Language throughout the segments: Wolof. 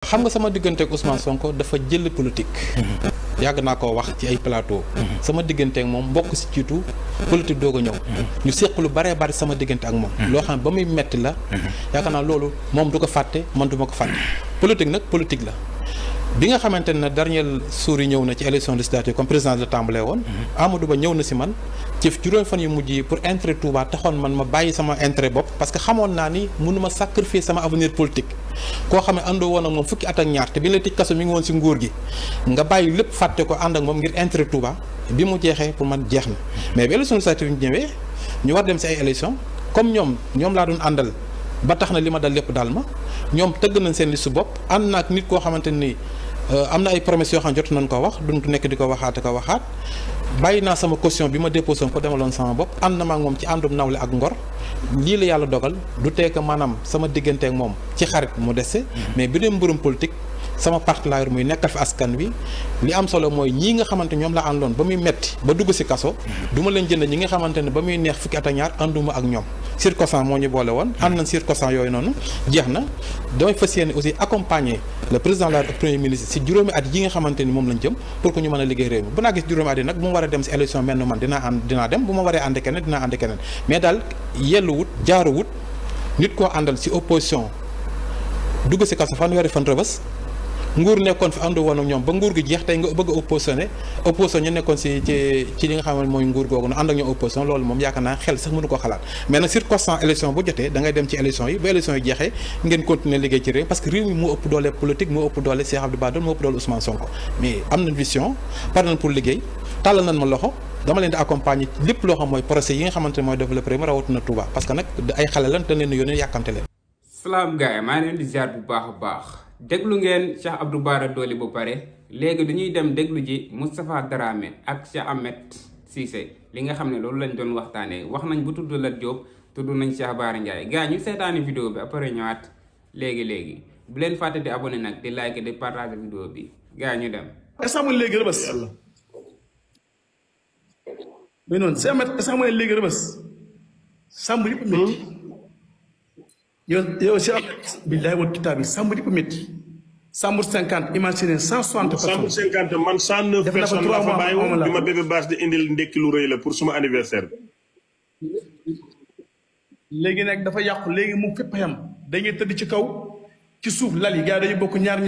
xam nga sama diggante ak Ousmane Sonko dafa jël politique. yàgg naa koo wax ci ay plateau. sama diggante ak moom mbokk si ciitu politique doog a ñëw. ñu séq lu baree bari sama diggante ak moom. loo xam ne ba muy metti la. yaakaar naa loolu moom du ko fàtte man du ma ko fàtte. politique nag politique la. bi nga xamante ne dernier suur yi ñëw na ci élection législative comme président de l'Assemblée woon. Amadou Ba ñëw na si man. ci juróom fan yu mujj yi pour intérêt Touba taxoon man ma bàyyi sama intérêt bopp parce que xamoon naa ni mënuma sacrifier sama avenir politique koo xam ne àndoo woon ak moom fukki at ak ñaar te bi la tëj kaso mi ngi woon si nguur gi nga bàyyi lépp fàtte ko ànd ak moom ngir intérêt Touba bi mu jeexee pour man jeex na mais bi élection législative ñu ñëwee ñu war dem si ay élection comme ñoom laa doon àndal ba tax na li ma dal lépp daal ma ñoom tëgg nañ seen liste bopp ànd na ak nit koo xamante ni am na ay promesses yoo xam ne jot nañ ko wax duñ nekk di ko waxaat bàyyi naa sama caution bi ma déposé ko demaloon sama bopp ànd na ma ak moom ci àndum nawle ak ngor lii la yàlla dogal du tee que maanaam sama diggante ak moom ci xarit mu dese mais bi dee mbirum politique sama parti laa yor muy nekkal fi askan wi li am solo mooy ñii nga xamante ñoom la àndoon ba muy metti ba dugg si kaso du ma leen jënd ñi nga xamante ne ba muy neex fukki at ak ñaar ànduma ak ñoom circonstance moo ñu boole woon ànd nañ circonstance yooyu noonu jeex na damay fas yéene aussi accompagner le président de la premier ministre si juróomi at yi nga xamante ni moom lañ jëm pour que ñu mën a liggéey réew mi bu naa gis juróomi at yi nag bu ma war a dem si élection mel man dinaa dem bu ma waree ànd keneen dinaa ànd keneen mais daal yelluwut jaaruwut nit koo àndal si opposition dugg si kaso fanweeri fan rëbës nguur nekkoon fi àndu woon ak ñoom ba nguur gi jeex tey nga bëgg a opposition ñu nekkoon ci li nga xam ne mooy nguur googu na ànd ak ñoom opposition loolu moom yaakaar naa xel sax mënu ko xalaat mais nag circonstance élection bu jotee da ngay dem ci élection yi ba élection yi jeexee ngeen continuer liggéey ci réew parce que réew mi moo ëpp doole politique moo ëpp doole Cheikh Abdou Bara Dolly moo ëpp doole Ousmane Sonko mais am nañ vision par nañ pour liggéey tàllal nañ ma loxo dama leen di accompagner lépp loo xam mooy procès yi nga xamante ne mooy développé mu rawatina Touba parce que nag ay xale lan dañ leen yónnee yàkkamte leen. salaam gars maa leen di ziar bu baax a baax déglu ngeen Cheikh Abdou Bara Dolly bu pare léegi dañuy dem déglu ji Moustapha Dramé ak Cheikh Ahmed Cissé li nga xam ne loolu lañ doon waxtaanee wax nañ bu tudd Lat Diop tudd nañ Cheikh Bara Ndiaye gars ñu seetaani vidéo bi après ñëwaat léegi bu leen fàtte di abonné nag di like di partager vidéo bi gars ñu dem. est-ce que léegi rëbës mais noonu Cheikh Ahmed est-ce que léegi rëbës sàmm yëpp métti yow Cheikh Ahmed billahi wal kitaab yi sàmm yëpp métti Sambour 50 imagine 160 personnes. Sambour 50 man 109 personnes la fa bàyyi woon bi ma bébé baas di indil ndekki lu rëy la pour suma anniversaire bi. léegi nag dafa yàqu léegi mu fépp yam dañuy tëdd ci kaw ci suuf lal yi gars dañuy bokk ñaar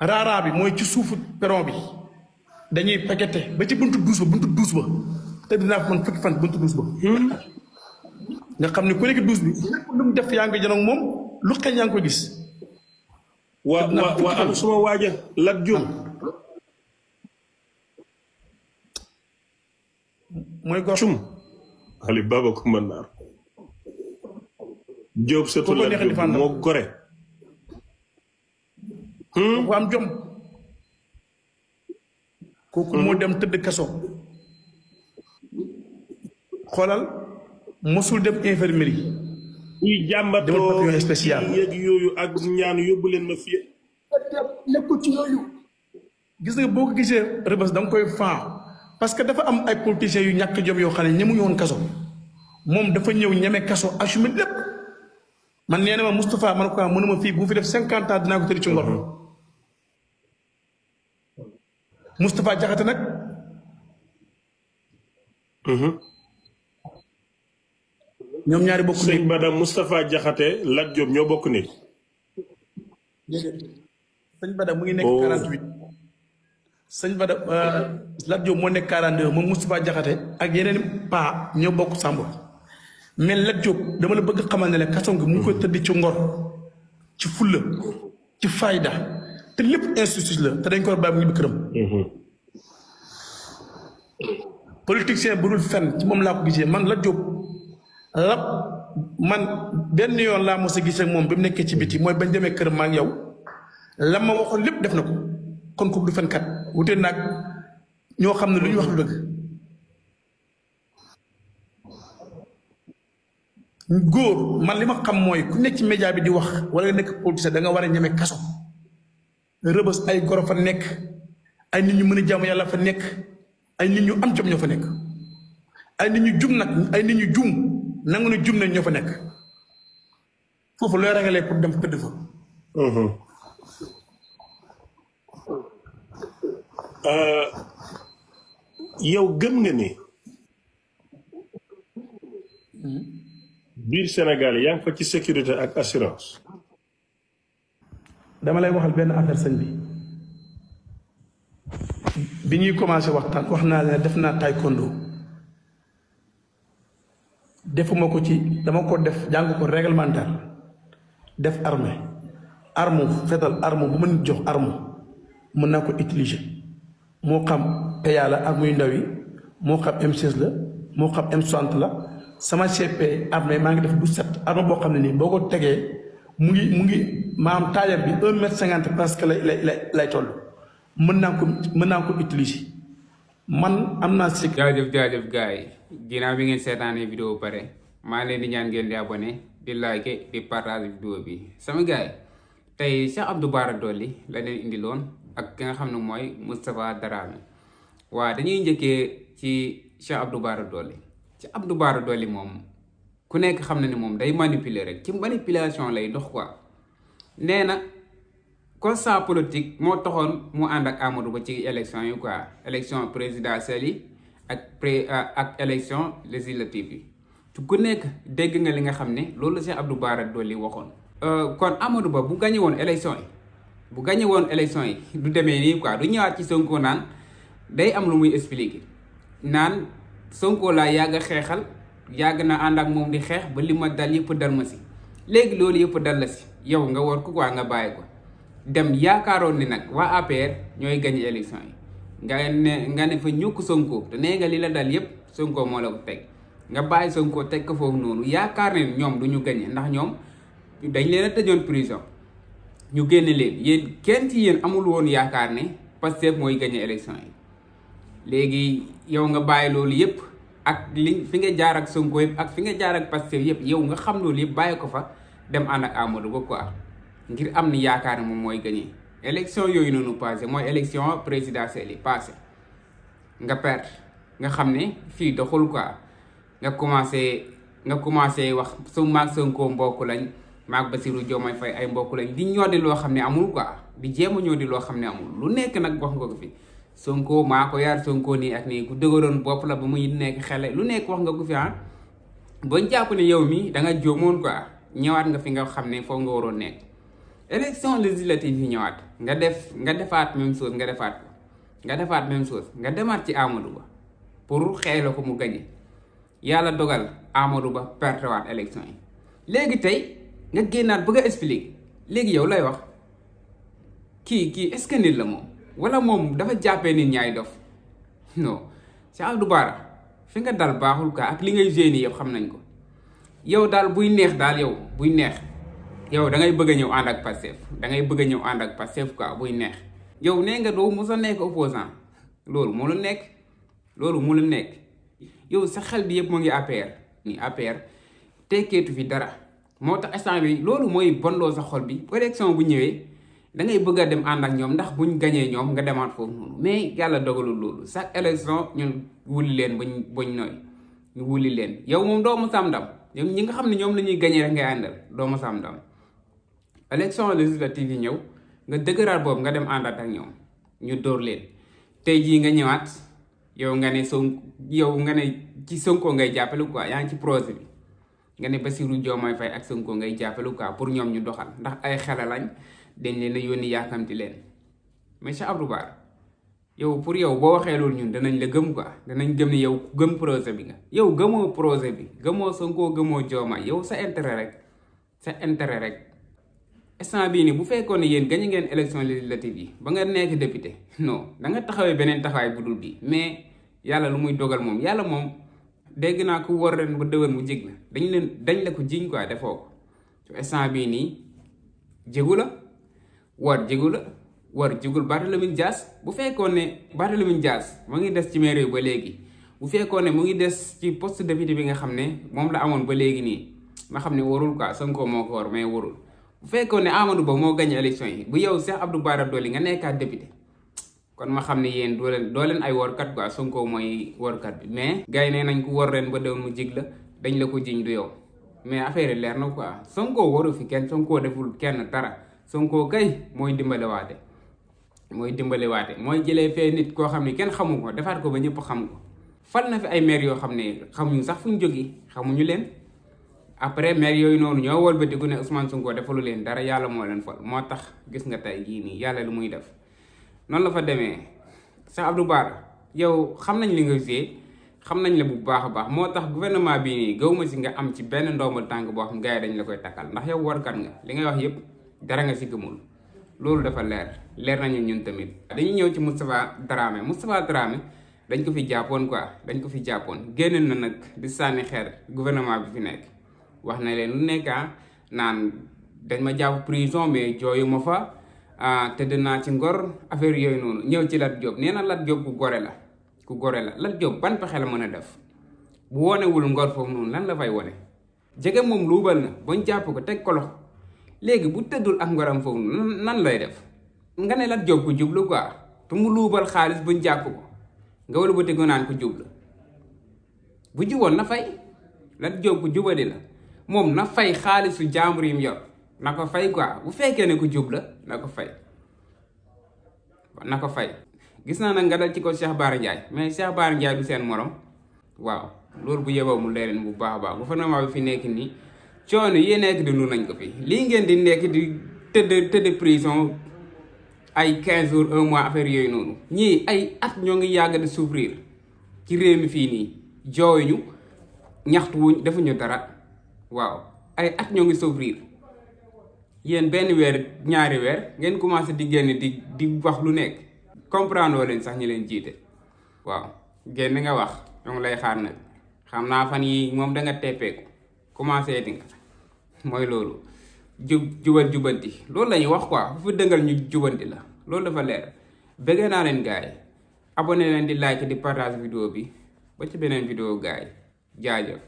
raaraa bi mooy ci suufu peron bi dañuy paqueté ba ci buntu duus ba tëdd naa fa man fukki fan buntu duus ba. nga xam ne ku nekk duus bi lu mu def yaa ngi jënoog moom lu xeeñ yaa ngi ko gis. waa am suma waaja Lat Diop mooy gor cum Ali Baba Coumba Naar Diop surtout Lat Diop moo gore ku am jom kooku moo dem tëdd kaso xoolal mosul dem infirmerie ñuy jàmbatoo pavillon spécial yéeg yooyu ak ñaan yóbbu leen ma fii nekkul ci yooyu gis nga boo ko gisee rëbës da nga koy faa parce que dafa am ay politiciens yu ñàkk jom yoo xam ne ñemuñu woon kaso moom dafa ñëw ñeme kaso assumé lépp man nee na ma Moustapha man ko mënuma fii bu fi def 50 ans dinaa ko tëri ci ngor Moustapha Diakhaté nag ñoom ñaari bokk sëñ Bada Moustapha Diakhaté Lat Diop ñoo bokk ni sëñ Bada mu ngi nekk 48 sëñ Bada Lat Diop moo nekk 42 moom Moustapha Diakhaté ak yeneen paa ñoo bokk Sambour mais Lat Diop dama la bëgg xamal ne la kaso gi mu ngi koy tëdd ci ngor ci fulla ci fayda te lépp institut la te dañ ko war a bàyyi mu ñibbi këram politicien bu dul fenn ci moom laa ko gisee man Lat Diop man benn yoon laa mos a gis ak moom bi mu nekkee ci biti mooy bañ demee kër ma ak yow la ma waxoon lépp def na ko kon ko du fenkat wute nag ñoo xam ne lu ñu wax lu dëgg góor man li ma xam mooy ku nekk ci média bi di wax wala nga nekk politicien da nga war a ñeme kaso rëbës ay goro fa nekk ay nit ñu mën a jaamu yàlla fa nekk ay nit ñu am jom ñoo fa nekk ay nit ñu jum nag ay nit ñu jum nangu ne jum nañ ñoo fa nekk foofu looy ragalee pour dem tëdd fa yow gëm nga ni biir Sénégal yaa ngi fa ci sécurité ak assurance. dama lay waxal benn affaire sëñ bi ñuy commencé waxtaan wax naa ne def naa taekwondo defuma ko ci dama ko def jàng ko réglementaire def armée arme fetal arme bu ma nit jox arme mën naa ko utiliser moo xam PA la arme yu ndaw yi moo xam M16 la moo xam M60 la sama CP armée maa ngi def 17 arme boo xam ne nii boo ko tegee mu ngi maam tailleur bi 1m50 presque lay toll mën naa ko utiliser man am naa si. jaajëf gars yi ginnaaw bi ngeen seetaanee vidéo ba pare maa leen di ñaan ngeen di abonné di like di partage vidéo bi sama gars yi tey Cheikh Abdou Bara Dolly la leen indiloon ak ki nga xam ne mooy Moustapha Dramé waaw dañuy njëkkee ci Cheikh Abdou Bara Dolly ci Abdou Bara Dolly moom ku nekk xam na ni moom day manipuler rek ci manipulation lay dox quoi nee na constat politique moo taxoon mu ànd ak Amadou Ba ci élection yi quoi élection présidentielle yi ak élection législative yi ci ku nekk dégg nga li nga xam ne loolu la Cheikh Abdou Bara Dolly waxoon. kon Amadou Ba bu gagné woon élection yi du demee nii quoi du ñëwaat ci Sonko naan day am lu muy expliquer naan Sonko laa yàgg a xeexal yàgg na ànd ak moom di xeex ba li ma dal yëpp dal ma si léegi loolu yëpp dal la si yow nga war ko quoi nga bàyyi ko dem yaakaaroon ni nag waa APR ñooy gagné élection yi nga ne fa ñukk Sonko te nee nga li la dal yëpp Sonko moo la ko teg nga bàyyi Sonko teg ko foofu noonu yaakaar ne ñoom du ñu gagné ndax ñoom dañ leen a tëjoon prison ñu génne leen yéen kenn ci yéen amul woon yaakaar ne Pastef mooy gagné élection yi léegi yow nga bàyyi loolu yëpp ak li fi nga jaar ak Sonko yëpp ak fi nga jaar ak Pastef yëpp yow nga xam loolu yëpp bàyyi ko fa dem ànd ak Amadou Ba quoi ngir am ni yaakaar ne moom mooy gagné élection yooyu noonu passé mooy élection présidentielle yi passé nga perte nga xam ne fii doxul quoi nga commencé wax su maag Sonko mbokk lañ maag Bassirou Diomaye Faye ay mbokk lañ di ñoddi loo xam ne amul quoi di jéem a ñoddi loo xam ne amul lu nekk nag wax nga ko fi Sonko maa ko yar Sonko nii ak nii ku dëgëroon bopp la ba muy nekk xele lu nekk wax nga ko fi bañ jàpp ne yow mi da nga jóomoon quoi ñëwaat nga fi nga xam ne foofu nga waroon nekk élection législative yi ñëwaat nga defaat même chose nga defaat même chose nga demaat ci Amadou Ba pour xeela ko mu gañe yàlla dogal Amadou Ba pertewaat élection yi léegi tey nga génnaat bëgg a expliquer léegi yow lay wax kii est-ce que nit la moom wala moom dafa jàppee nit ñaay dof non Cheikh Abdou Bara fi nga dal baaxul quoi ak li ngay génne yëpp xam nañ ko yow daal buy neex daal yow da ngay bëgg a ñëw ànd ak Pastef quoi buy neex yow nee nga doo mos a nekk opposant loolu moo la nekk yow sa xel bi yëpp moo ngi APR tekkeetu fi dara moo tax instant bi loolu mooy bondoo sa xol bi élection bu ñëwee da ngay bëgg a dem ànd ak ñoom ndax buñ gañee ñoom nga demaat foofu noonu mais yàlla dogalul loolu chaque élection ñun wuli leen bañ nooy ñu wuli leen yow moom doo ma sam ndam ñoom ñi nga xam ne ñoom la ñuy gañee rek ngay àndal doo ma sam ndam élection législative yi ñëw nga dëgëraat boobu nga dem àndaat ak ñoom ñu dóor leen tey jii nga ñëwaat yow nga ne ci Sonko ngay jàppale quoi yaa ngi ci projet bi nga ne Bassirou Diomaye Faye ak Sonko ngay jàppale quoi pour ñoom ñu doxal ndax ay xale lañ dañ leen a yónni yaakamti leen mais Cheikh Abdou Bara yow pour yow boo waxee loolu ñun danañ la gëm quoi danañ gëm ni yow gëm projet bi nga yow gëmoo projet bi gëmoo Sonko gëmoo Diomaye yow sa intérêt rek instant bii nii bu fekkoon ne yéen gañe ngeen élection législative yi ba nga nekk député non da nga taxawee beneen taxawaay bu dul bi mais yàlla lu muy dogal moom yàlla moom dégg naa ku war ren ba déwén mu jig la dañ la ko jiñ quoi defoo ko instant bii nii jégu la war jigul Barthélémy Dias bu fekkoon ne Barthélémy Dias mu ngi des ci maire ba léegi bu fekkoon ne mu ngi des ci poste député bi nga xam ne moom la amoon ba léegi nii ma xam ne warul quoi Sonko moo ko war mais warul bu fekkoon ne Amadou Ba moo gagné élection yi bu yow Cheikh Abdou Bara Dolly nga nekkaat député kon ma xam ne yéen doo leen ay workat quoi Sonko mooy workat bi mais gars yi nee nañ ku war ren ba déwén mu jig la dañ la ko jiñ du yow mais affaire yi leer na quoi Sonko waru fi kenn Sonko deful kenn dara Sonko kay mooy dimbale waate mooy dimbaliwaate mooy jëlee fee nit koo xam ne kenn xamu ko defaat ko ba ñëpp xam ko fal na fi ay maire yoo xam ne xamuñu sax fu ñu jógee xamuñu leen après maire yooyu noonu ñoo wëlbatiku ne Ousmane Sonko defalu leen dara yàlla moo leen fal moo tax gis nga tey jii nii yàlla lu muy def noonu la fa demee Cheikh Abdou Bara yow xam nañ li nga gisee xam nañ la bu baax a baax moo tax gouvernement bii nii gaw ma si nga am ci benn ndombal tànk boo xam gars yi dañ la koy takkal ndax yow warkat nga li ngay wax yëpp dara nga si gëmul loolu dafa leer nañu ñun tamit. dañuy ñëw ci Moustapha Dramé dañ ko fi jàppoon quoi dañ ko fi jàppoon génn na nag di sànni xeer gouvernement bi fi nekk wax na leen lu nekk naan dañ ma jàpp prison mais jooyu ma fa tëdd naa ci ngor affaire yooyu noonu ñëw ci Lat Diop nee na Lat Diop ku gore la Lat Diop ban pexe la mën a def bu wonewul ngor foofu noonu lan la fay wone jege moom luubal na bañ jàpp ko teg ko loxo léegi bu tëddul ak ngoram foofu noonu nan lay def nga ne Lat Diop ku jublu quoi te mu luubal xaalis buñ jàpp ko nga wala ba tegu naan ko jublu bu juboon na fay Lat Diop ku jubadi la moom na fay xaalisu jàmbur yi mu yor na ko fay quoi bu fekkee ne ku jub la na ko fay gis naa nag nga dal ci ko Cheikh Bara Ndiaye mais Cheikh Bara Ndiaye du seen morom waaw loolu bu yeboo mu leen bu baax a baax gouvernement bi fi nekk nii coono yi nekk di nu nañ ko fi lii ngeen di nekk di tëdd prison ay 15 jours 1 mois affaire yooyu noonu ñii ay at ñoo ngi yàgg di souffrir ci réew mi fii nii jooyuñu ñaxtuwuñ defuñu dara waaw ay at ñoo ngi souffrir yéen benn weer 2 weer ngeen commencé di génn di wax lu nekk comprendre leen sax ñi leen jiite waaw génn nga wax ñoo lay xaar nag xam naa fan yi moom da nga teppeeku commencé di nga mooy loolu jubanti loolu la ñuy wax quoi bu fi dëngal ñu jubanti la loolu dafa leer bëggee naa leen gars yi abonné leen di like di partage vidéo bi ba ci beneen vidéo gars yi jaajëf